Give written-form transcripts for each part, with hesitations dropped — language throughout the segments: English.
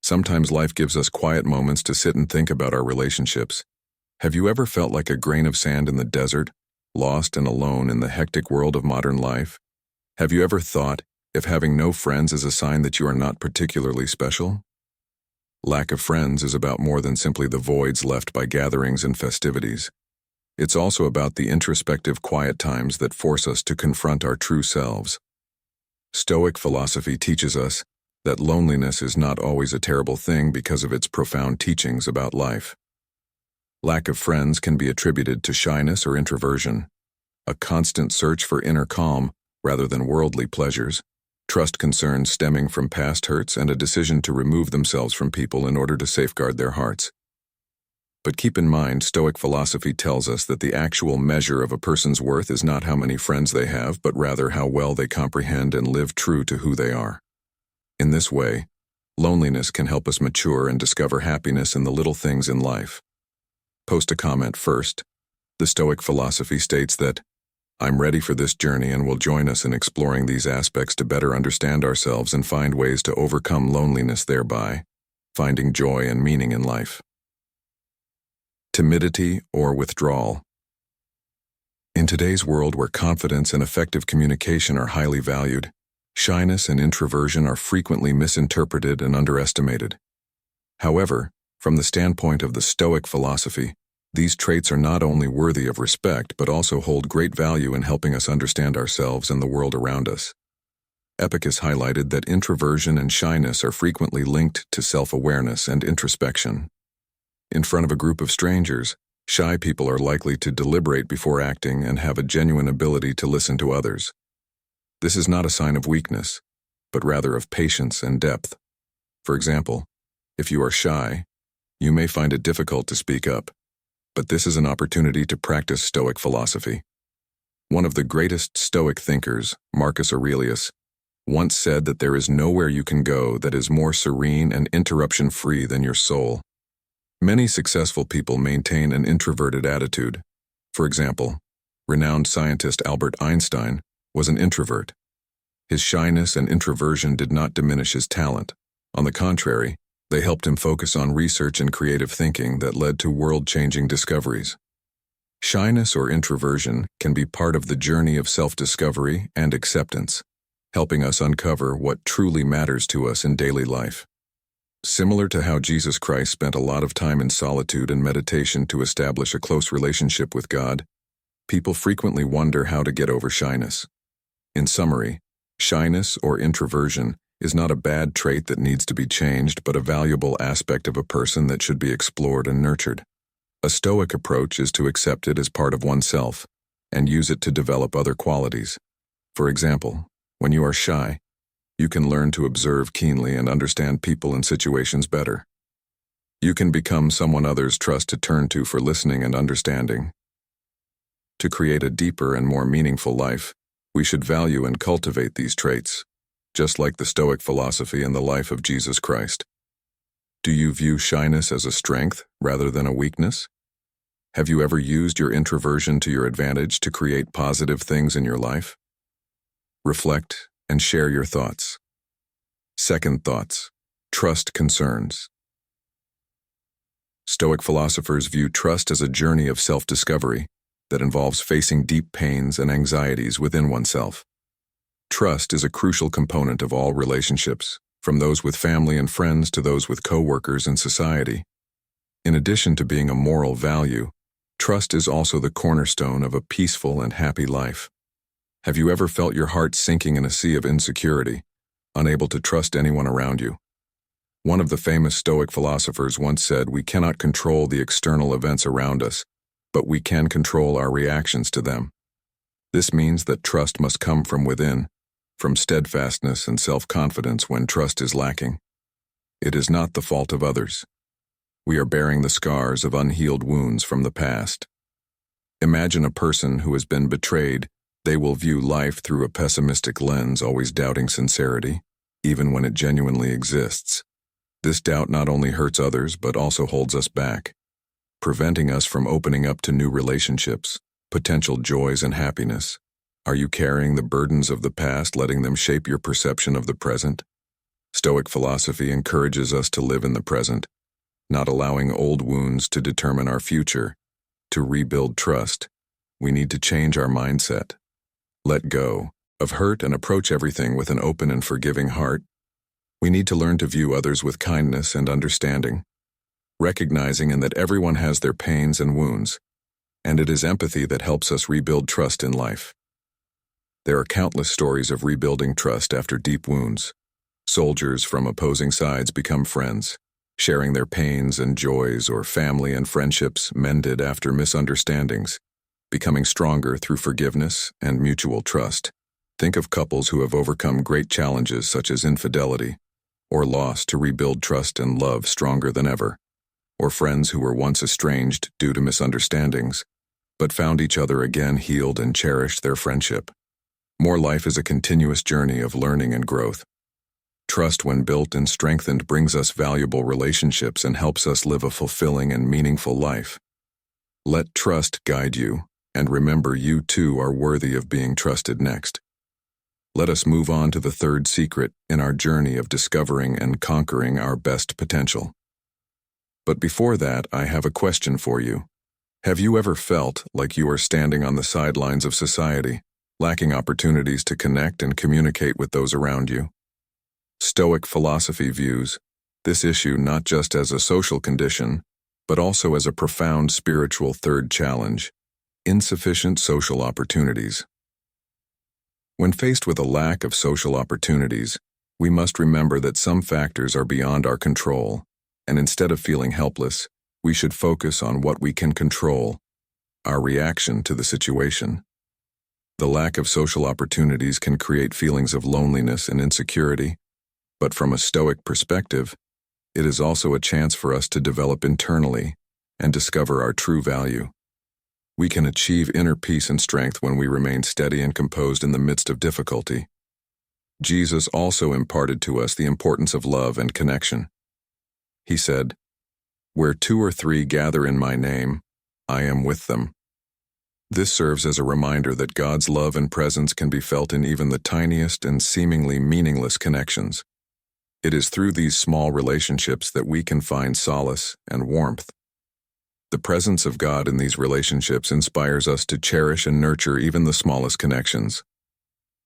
Sometimes life gives us quiet moments to sit and think about our relationships. Have you ever felt like a grain of sand in the desert, lost and alone in the hectic world of modern life? Have you ever thought if having no friends is a sign that you are not particularly special? Lack of friends is about more than simply the voids left by gatherings and festivities. It's also about the introspective quiet times that force us to confront our true selves. Stoic philosophy teaches us that loneliness is not always a terrible thing because of its profound teachings about life. Lack of friends can be attributed to shyness or introversion, a constant search for inner calm rather than worldly pleasures, trust concerns stemming from past hurts, and a decision to remove themselves from people in order to safeguard their hearts. But keep in mind, Stoic philosophy tells us that the actual measure of a person's worth is not how many friends they have, but rather how well they comprehend and live true to who they are. In this way, loneliness can help us mature and discover happiness in the little things in life. Post a comment first. The Stoic philosophy states that, "I'm ready for this journey and will join us in exploring these aspects to better understand ourselves and find ways to overcome loneliness, thereby finding joy and meaning in life." Timidity or withdrawal. In today's world where confidence and effective communication are highly valued, shyness and introversion are frequently misinterpreted and underestimated. However, from the standpoint of the Stoic philosophy, these traits are not only worthy of respect but also hold great value in helping us understand ourselves and the world around us. Epicus highlighted that introversion and shyness are frequently linked to self-awareness and introspection. In front of a group of strangers, shy people are likely to deliberate before acting and have a genuine ability to listen to others. This is not a sign of weakness, but rather of patience and depth. For example, if you are shy, you may find it difficult to speak up, but this is an opportunity to practice Stoic philosophy. One of the greatest Stoic thinkers, Marcus Aurelius, once said that there is nowhere you can go that is more serene and interruption-free than your soul. Many successful people maintain an introverted attitude. For example, renowned scientist Albert Einstein was an introvert. His shyness and introversion did not diminish his talent. On the contrary, they helped him focus on research and creative thinking that led to world-changing discoveries. Shyness or introversion can be part of the journey of self-discovery and acceptance, helping us uncover what truly matters to us in daily life. Similar to how Jesus Christ spent a lot of time in solitude and meditation to establish a close relationship with God, people frequently wonder how to get over shyness. In summary, shyness or introversion is not a bad trait that needs to be changed, but a valuable aspect of a person that should be explored and nurtured. A Stoic approach is to accept it as part of oneself and use it to develop other qualities. For example, when you are shy, you can learn to observe keenly and understand people and situations better. You can become someone others trust to turn to for listening and understanding. To create a deeper and more meaningful life, we should value and cultivate these traits, just like the Stoic philosophy and the life of Jesus Christ. Do you view shyness as a strength rather than a weakness? Have you ever used your introversion to your advantage to create positive things in your life? Reflect and share your thoughts. Second thoughts. Trust concerns. Stoic philosophers view trust as a journey of self-discovery that involves facing deep pains and anxieties within oneself. Trust is a crucial component of all relationships, from those with family and friends to those with co-workers and society. In addition to being a moral value, trust is also the cornerstone of a peaceful and happy life. Have you ever felt your heart sinking in a sea of insecurity, unable to trust anyone around you? One of the famous Stoic philosophers once said, "We cannot control the external events around us, but we can control our reactions to them." This means that trust must come from within, from steadfastness and self-confidence when trust is lacking. It is not the fault of others. We are bearing the scars of unhealed wounds from the past. Imagine a person who has been betrayed. They will view life through a pessimistic lens, always doubting sincerity, even when it genuinely exists. This doubt not only hurts others but also holds us back, preventing us from opening up to new relationships, potential joys and happiness. Are you carrying the burdens of the past, letting them shape your perception of the present? Stoic philosophy encourages us to live in the present, not allowing old wounds to determine our future. To rebuild trust, we need to change our mindset, let go of hurt and approach everything with an open and forgiving heart. We need to learn to view others with kindness and understanding, recognizing that everyone has their pains and wounds, and it is empathy that helps us rebuild trust in life. There are countless stories of rebuilding trust after deep wounds. Soldiers from opposing sides become friends, sharing their pains and joys, or family and friendships mended after misunderstandings, becoming stronger through forgiveness and mutual trust. Think of couples who have overcome great challenges such as infidelity or loss to rebuild trust and love stronger than ever, or friends who were once estranged due to misunderstandings, but found each other again, healed and cherished their friendship. More life is a continuous journey of learning and growth. Trust, when built and strengthened, brings us valuable relationships and helps us live a fulfilling and meaningful life. Let trust guide you, and remember, you too are worthy of being trusted next. Let us move on to the third secret in our journey of discovering and conquering our best potential. But before that, I have a question for you. Have you ever felt like you are standing on the sidelines of society, lacking opportunities to connect and communicate with those around you? Stoic philosophy views this issue not just as a social condition, but also as a profound spiritual third challenge: insufficient social opportunities. When faced with a lack of social opportunities, we must remember that some factors are beyond our control, and instead of feeling helpless, we should focus on what we can control: our reaction to the situation. The lack of social opportunities can create feelings of loneliness and insecurity, but from a Stoic perspective, it is also a chance for us to develop internally and discover our true value. We can achieve inner peace and strength when we remain steady and composed in the midst of difficulty. Jesus also imparted to us the importance of love and connection. He said, "Where 2 or 3 gather in my name, I am with them." This serves as a reminder that God's love and presence can be felt in even the tiniest and seemingly meaningless connections. It is through these small relationships that we can find solace and warmth. The presence of God in these relationships inspires us to cherish and nurture even the smallest connections.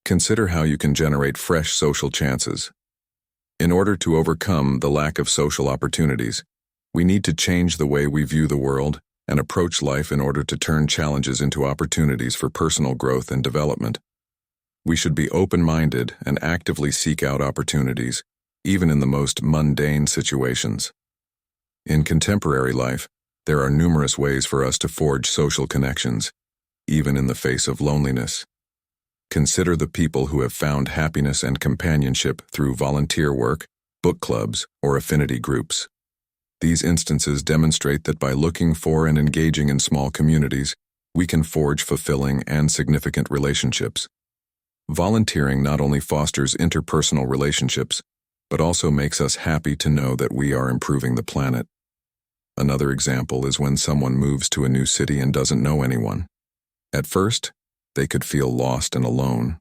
Consider how you can generate fresh social chances. In order to overcome the lack of social opportunities, we need to change the way we view the world and approach life in order to turn challenges into opportunities for personal growth and development. We should be open-minded and actively seek out opportunities, even in the most mundane situations. In contemporary life, there are numerous ways for us to forge social connections, even in the face of loneliness. Consider the people who have found happiness and companionship through volunteer work, book clubs, or affinity groups. These instances demonstrate that by looking for and engaging in small communities, we can forge fulfilling and significant relationships. Volunteering not only fosters interpersonal relationships, but also makes us happy to know that we are improving the planet. Another example is when someone moves to a new city and doesn't know anyone. At first, they could feel lost and alone,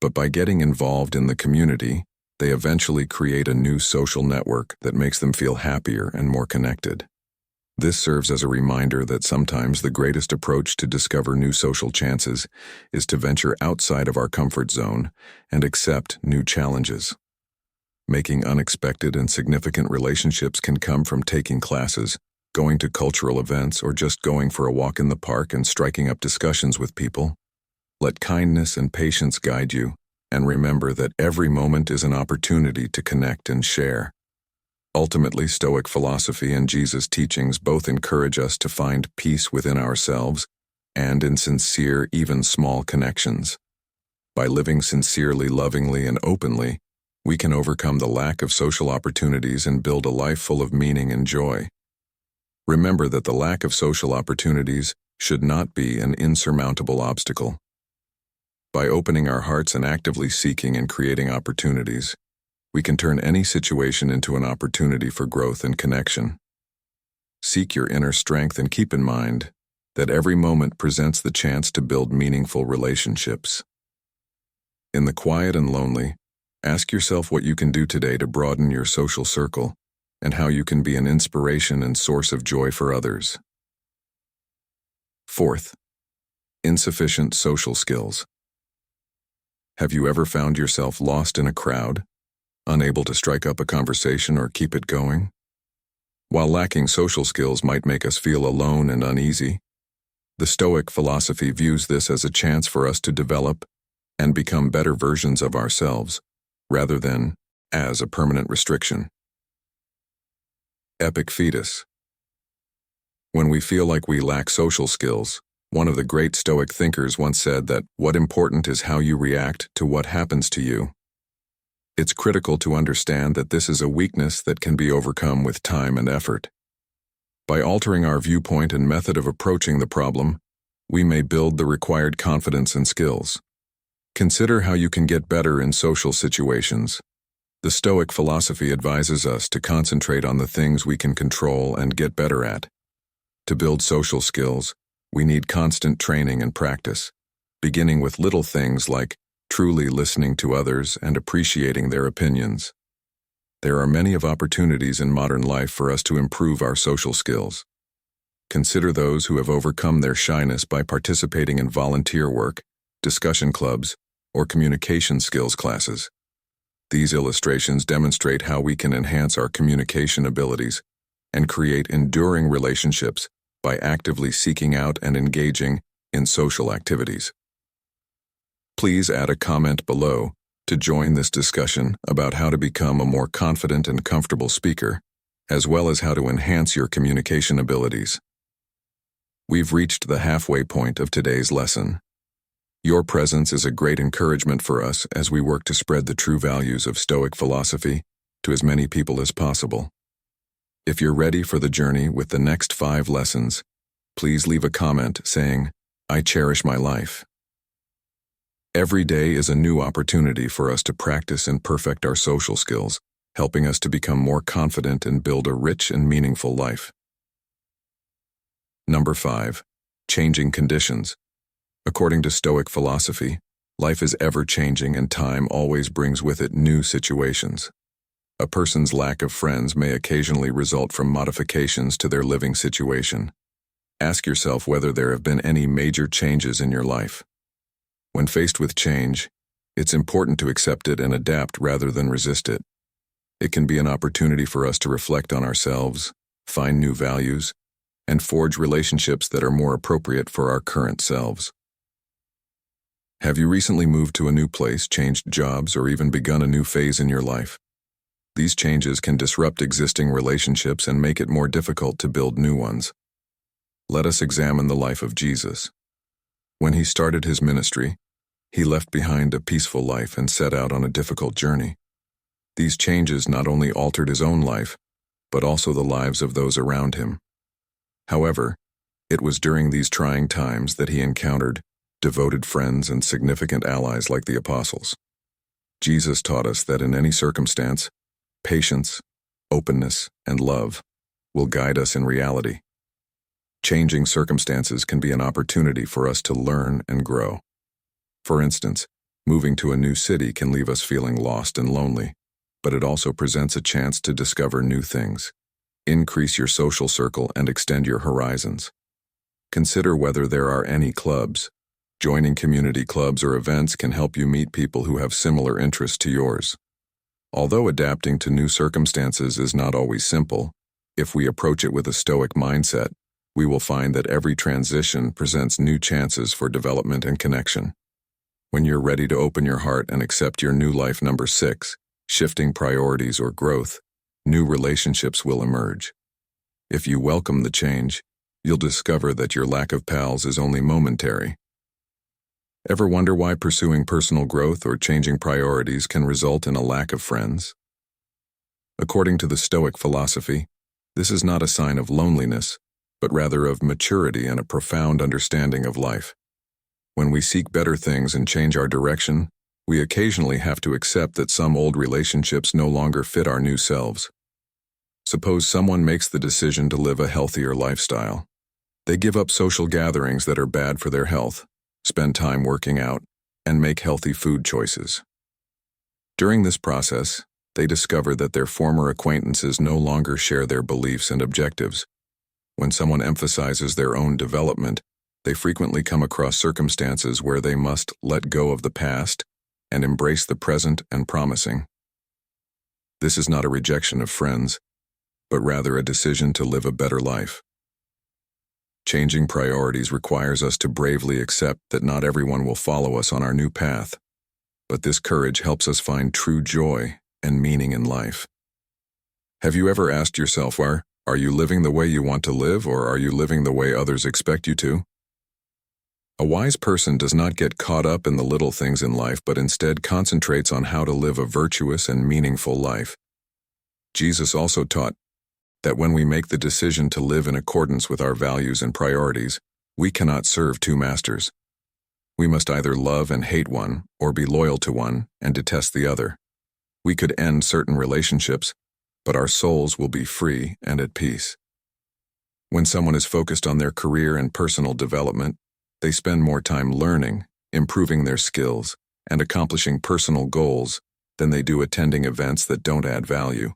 but by getting involved in the community, they eventually create a new social network that makes them feel happier and more connected. This serves as a reminder that sometimes the greatest approach to discover new social chances is to venture outside of our comfort zone and accept new challenges. Making unexpected and significant relationships can come from taking classes, going to cultural events, or just going for a walk in the park and striking up discussions with people. Let kindness and patience guide you, and remember that every moment is an opportunity to connect and share. Ultimately, Stoic philosophy and Jesus' teachings both encourage us to find peace within ourselves and in sincere, even small connections. By living sincerely, lovingly, and openly, we can overcome the lack of social opportunities and build a life full of meaning and joy. Remember that the lack of social opportunities should not be an insurmountable obstacle. By opening our hearts and actively seeking and creating opportunities, we can turn any situation into an opportunity for growth and connection. Seek your inner strength and keep in mind that every moment presents the chance to build meaningful relationships. In the quiet and lonely, Ask yourself what you can do today to broaden your social circle and how you can be an inspiration and source of joy for others. Fourth, insufficient social skills. Have you ever found yourself lost in a crowd, unable to strike up a conversation or keep it going? While lacking social skills might make us feel alone and uneasy, the Stoic philosophy views this as a chance for us to develop and become better versions of ourselves, rather than as a permanent restriction. Epictetus. When we feel like we lack social skills, one of the great Stoic thinkers once said that what important is how you react to what happens to you. It's critical to understand that this is a weakness that can be overcome with time and effort. By altering our viewpoint and method of approaching the problem, we may build the required confidence and skills. Consider how you can get better in social situations. The Stoic philosophy advises us to concentrate on the things we can control and get better at. To build social skills, we need constant training and practice, beginning with little things like truly listening to others and appreciating their opinions. There are many opportunities in modern life for us to improve our social skills. Consider those who have overcome their shyness by participating in volunteer work, discussion clubs, or communication skills classes. These illustrations demonstrate how we can enhance our communication abilities and create enduring relationships by actively seeking out and engaging in social activities. Please add a comment below to join this discussion about how to become a more confident and comfortable speaker, as well as how to enhance your communication abilities. We've reached the halfway point of today's lesson. Your presence is a great encouragement for us as we work to spread the true values of Stoic philosophy to as many people as possible. If you're ready for the journey with the next 5 lessons, please leave a comment saying, "I cherish my life." Every day is a new opportunity for us to practice and perfect our social skills, helping us to become more confident and build a rich and meaningful life. Number 5. Changing conditions. According to Stoic philosophy, life is ever-changing and time always brings with it new situations. A person's lack of friends may occasionally result from modifications to their living situation. Ask yourself whether there have been any major changes in your life. When faced with change, it's important to accept it and adapt rather than resist it. It can be an opportunity for us to reflect on ourselves, find new values, and forge relationships that are more appropriate for our current selves. Have you recently moved to a new place, changed jobs, or even begun a new phase in your life? These changes can disrupt existing relationships and make it more difficult to build new ones. Let us examine the life of Jesus. When he started his ministry, he left behind a peaceful life and set out on a difficult journey. These changes not only altered his own life, but also the lives of those around him. However, it was during these trying times that he encountered devoted friends and significant allies like the apostles. Jesus taught us that in any circumstance, patience, openness, and love will guide us in reality. Changing circumstances can be an opportunity for us to learn and grow. For instance, moving to a new city can leave us feeling lost and lonely, but it also presents a chance to discover new things, increase your social circle, and extend your horizons. Consider whether there are any clubs. Joining community clubs or events can help you meet people who have similar interests to yours. Although adapting to new circumstances is not always simple, if we approach it with a Stoic mindset, we will find that every transition presents new chances for development and connection. When you're ready to open your heart and accept your new life, number 6, shifting priorities or growth, new relationships will emerge. If you welcome the change, you'll discover that your lack of pals is only momentary. Ever wonder why pursuing personal growth or changing priorities can result in a lack of friends? According to the Stoic philosophy, this is not a sign of loneliness, but rather of maturity and a profound understanding of life. When we seek better things and change our direction, we occasionally have to accept that some old relationships no longer fit our new selves. Suppose someone makes the decision to live a healthier lifestyle. They give up social gatherings that are bad for their health, spend time working out, and make healthy food choices. During this process, they discover that their former acquaintances no longer share their beliefs and objectives. When someone emphasizes their own development, they frequently come across circumstances where they must let go of the past and embrace the present and promising. This is not a rejection of friends, but rather a decision to live a better life. Changing priorities requires us to bravely accept that not everyone will follow us on our new path, but this courage helps us find true joy and meaning in life. Have you ever asked yourself, are you living the way you want to live, or are you living the way others expect you to? A wise person does not get caught up in the little things in life, but instead concentrates on how to live a virtuous and meaningful life. Jesus also taught that when we make the decision to live in accordance with our values and priorities, we cannot serve two masters. We must either love and hate one, or be loyal to one and detest the other. We could end certain relationships, but our souls will be free and at peace. When someone is focused on their career and personal development, they spend more time learning, improving their skills, and accomplishing personal goals than they do attending events that don't add value.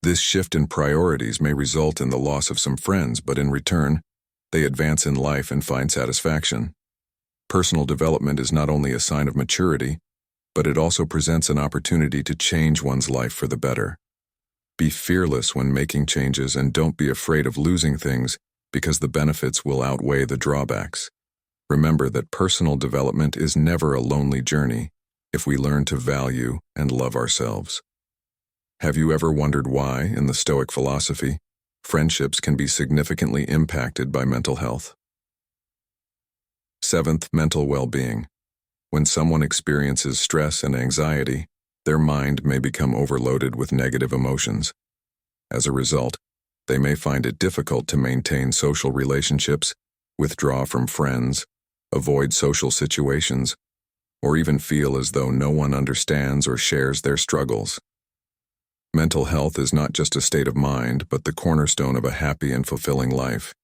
This shift in priorities may result in the loss of some friends, but in return, they advance in life and find satisfaction. Personal development is not only a sign of maturity, but it also presents an opportunity to change one's life for the better. Be fearless when making changes, and don't be afraid of losing things, because the benefits will outweigh the drawbacks. Remember that personal development is never a lonely journey if we learn to value and love ourselves. Have you ever wondered why, in the Stoic philosophy, friendships can be significantly impacted by mental health? 7th, mental well-being. When someone experiences stress and anxiety, their mind may become overloaded with negative emotions. As a result, they may find it difficult to maintain social relationships, withdraw from friends, avoid social situations, or even feel as though no one understands or shares their struggles. Mental health is not just a state of mind, but the cornerstone of a happy and fulfilling life.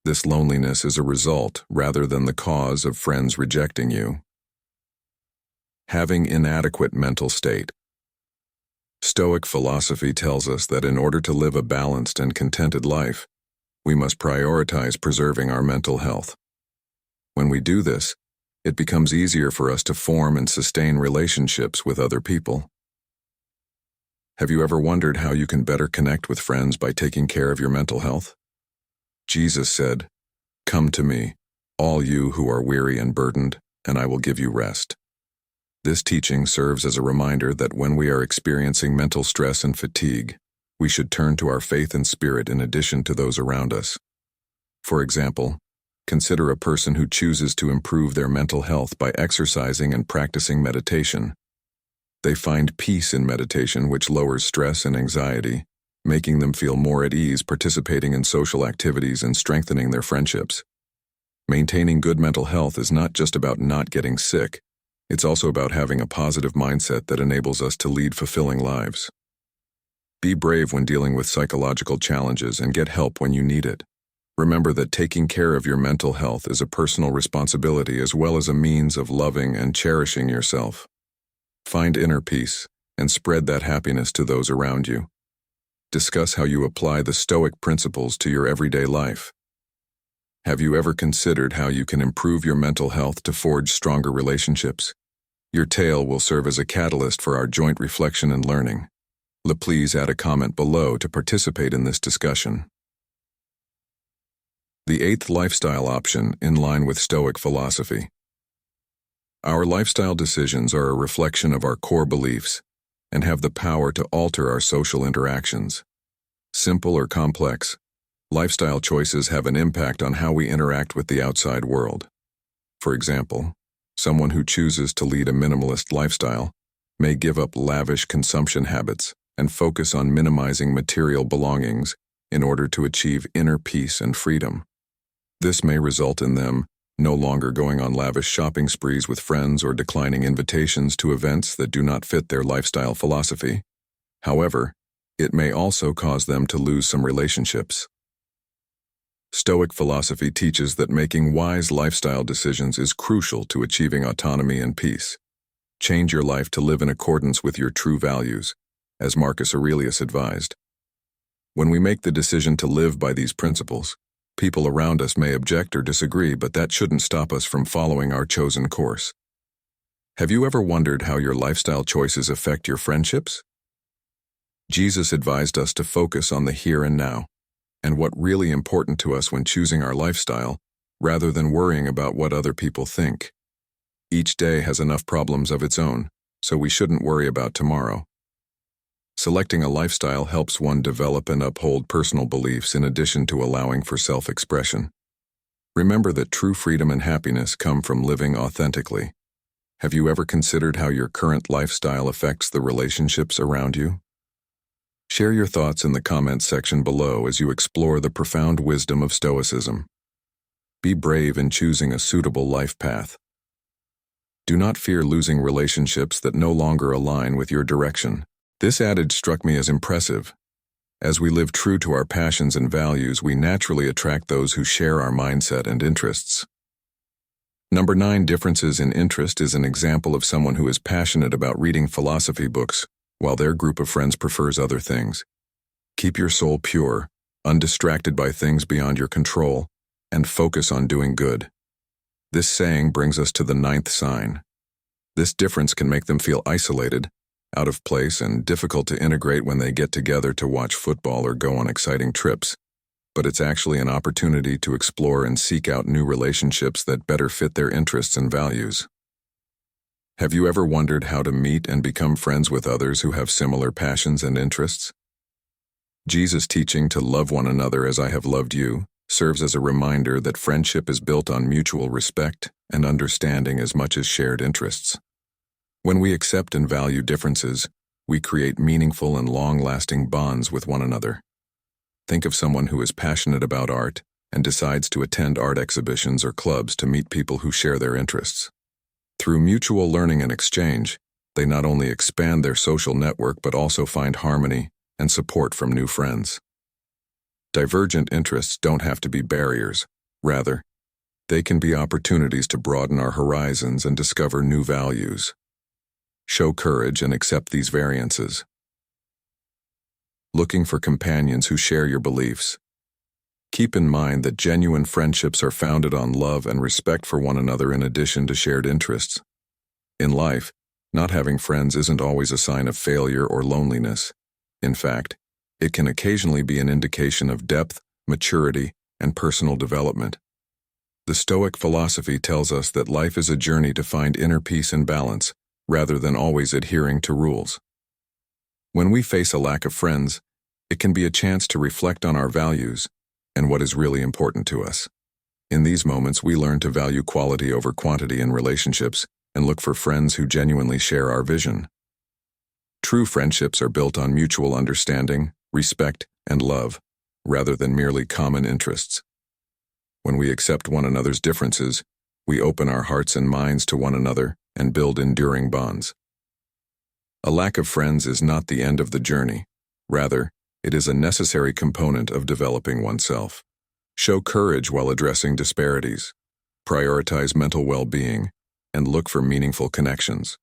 This loneliness is a result rather than the cause of friends rejecting you. Having inadequate mental state. Stoic philosophy tells us that in order to live a balanced and contented life, we must prioritize preserving our mental health. When we do this, it becomes easier for us to form and sustain relationships with other people. Have you ever wondered how you can better connect with friends by taking care of your mental health? Jesus said, "Come to me, all you who are weary and burdened, and I will give you rest." This teaching serves as a reminder that when we are experiencing mental stress and fatigue, we should turn to our faith and spirit in addition to those around us. For example, consider a person who chooses to improve their mental health by exercising and practicing meditation. They find peace in meditation, which lowers stress and anxiety, making them feel more at ease participating in social activities and strengthening their friendships. Maintaining good mental health is not just about not getting sick. It's also about having a positive mindset that enables us to lead fulfilling lives. Be brave when dealing with psychological challenges and get help when you need it. Remember that taking care of your mental health is a personal responsibility as well as a means of loving and cherishing yourself. Find inner peace and spread that happiness to those around you. Discuss how you apply the Stoic principles to your everyday life. Have you ever considered how you can improve your mental health to forge stronger relationships? Your tale will serve as a catalyst for our joint reflection and learning. Please add a comment below to participate in this discussion. The 8th lifestyle option in line with Stoic philosophy. Our lifestyle decisions are a reflection of our core beliefs and have the power to alter our social interactions. Simple or complex, lifestyle choices have an impact on how we interact with the outside world. For example, someone who chooses to lead a minimalist lifestyle may give up lavish consumption habits and focus on minimizing material belongings in order to achieve inner peace and freedom. This may result in them no longer going on lavish shopping sprees with friends or declining invitations to events that do not fit their lifestyle philosophy. However, it may also cause them to lose some relationships. Stoic philosophy teaches that making wise lifestyle decisions is crucial to achieving autonomy and peace. Change your life to live in accordance with your true values, as Marcus Aurelius advised. When we make the decision to live by these principles, people around us may object or disagree, but that shouldn't stop us from following our chosen course. Have you ever wondered how your lifestyle choices affect your friendships? Jesus advised us to focus on the here and now, and what's really important to us when choosing our lifestyle, rather than worrying about what other people think. Each day has enough problems of its own, so we shouldn't worry about tomorrow. Selecting a lifestyle helps one develop and uphold personal beliefs in addition to allowing for self-expression. Remember that true freedom and happiness come from living authentically. Have you ever considered how your current lifestyle affects the relationships around you? Share your thoughts in the comments section below as you explore the profound wisdom of Stoicism. Be brave in choosing a suitable life path. Do not fear losing relationships that no longer align with your direction. This adage struck me as impressive. As we live true to our passions and values, we naturally attract those who share our mindset and interests. Number 9, differences in interest is an example of someone who is passionate about reading philosophy books, while their group of friends prefers other things. Keep your soul pure, undistracted by things beyond your control, and focus on doing good. This saying brings us to the 9th sign. This difference can make them feel isolated, out of place, and difficult to integrate when they get together to watch football or go on exciting trips. But it's actually an opportunity to explore and seek out new relationships that better fit their interests and values. Have you ever wondered how to meet and become friends with others who have similar passions and interests? Jesus' teaching to love one another as I have loved you serves as a reminder that friendship is built on mutual respect and understanding as much as shared interests. When we accept and value differences, we create meaningful and long-lasting bonds with one another. Think of someone who is passionate about art and decides to attend art exhibitions or clubs to meet people who share their interests. Through mutual learning and exchange, they not only expand their social network but also find harmony and support from new friends. Divergent interests don't have to be barriers. Rather, they can be opportunities to broaden our horizons and discover new values. Show courage and accept these variances. Looking for companions who share your beliefs. Keep in mind that genuine friendships are founded on love and respect for one another in addition to shared interests. In life, not having friends isn't always a sign of failure or loneliness. In fact, it can occasionally be an indication of depth, maturity, and personal development. The Stoic philosophy tells us that life is a journey to find inner peace and balance, rather than always adhering to rules. When we face a lack of friends, it can be a chance to reflect on our values and what is really important to us. In these moments, we learn to value quality over quantity in relationships and look for friends who genuinely share our vision. True friendships are built on mutual understanding, respect, and love, rather than merely common interests. When we accept one another's differences, we open our hearts and minds to one another and build enduring bonds. A lack of friends is not the end of the journey. Rather, it is a necessary component of developing oneself. Show courage while addressing disparities. Prioritize mental well-being, and look for meaningful connections.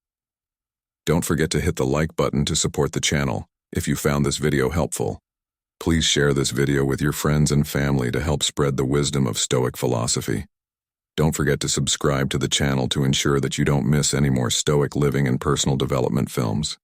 Don't forget to hit the like button to support the channel if you found this video helpful. Please share this video with your friends and family to help spread the wisdom of Stoic philosophy. Don't forget to subscribe to the channel to ensure that you don't miss any more Stoic living and personal development films.